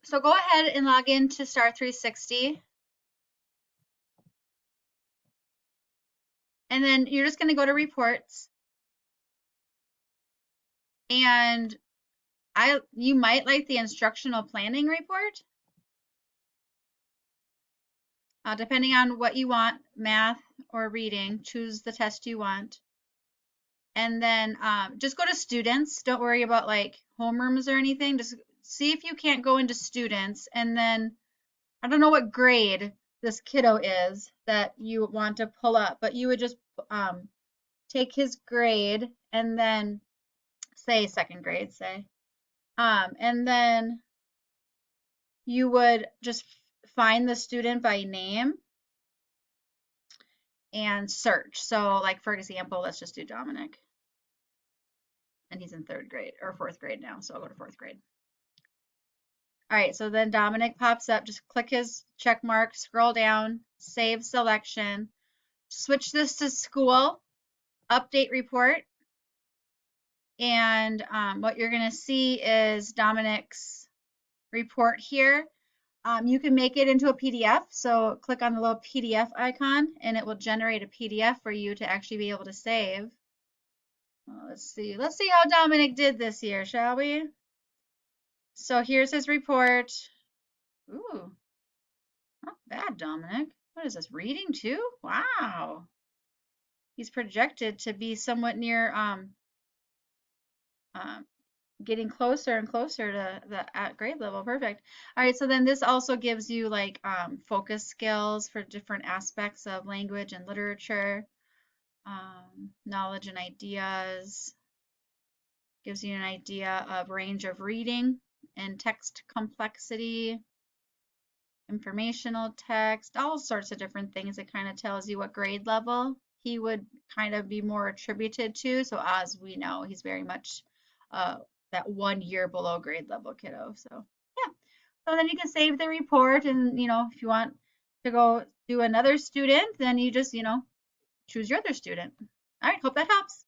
So go ahead and log in to Star 360. And then you're just going to go to reports. And you might like the instructional planning report, depending on what you want, math or reading. Choose the test you want. And then just go to students. Don't worry about like homerooms or anything. Just see if you can't go into students. And then I don't know what grade this kiddo is that you want to pull up, but you would just take his grade and then say second grade, say. And then you would just find the student by name and search. So like for example, let's just do Dominic. And he's in third grade or fourth grade now. So I'll go to fourth grade. All right, so then Dominic pops up. Just click his check mark, scroll down, save selection, switch this to school, update report. And what you're going to see is Dominic's report here. You can make it into a PDF. So click on the little PDF icon and it will generate a PDF for you to actually be able to save. Let's see how Dominic did this year, shall we? So here's his report. Ooh, not bad, Dominic. What is this, reading too? Wow. He's projected to be somewhat near getting closer and closer to the at grade level. Perfect. All right, so then this also gives you like focus skills for different aspects of language and literature, knowledge and ideas. Gives you an idea of range of reading and text complexity, informational text, all sorts of different things. It kind of tells you what grade level he would kind of be more attributed to. So as we know, he's very much that 1 year below grade level kiddo. So yeah. So then you can save the report, and if you want to go do another student, then you just choose your other student. All right, hope that helps.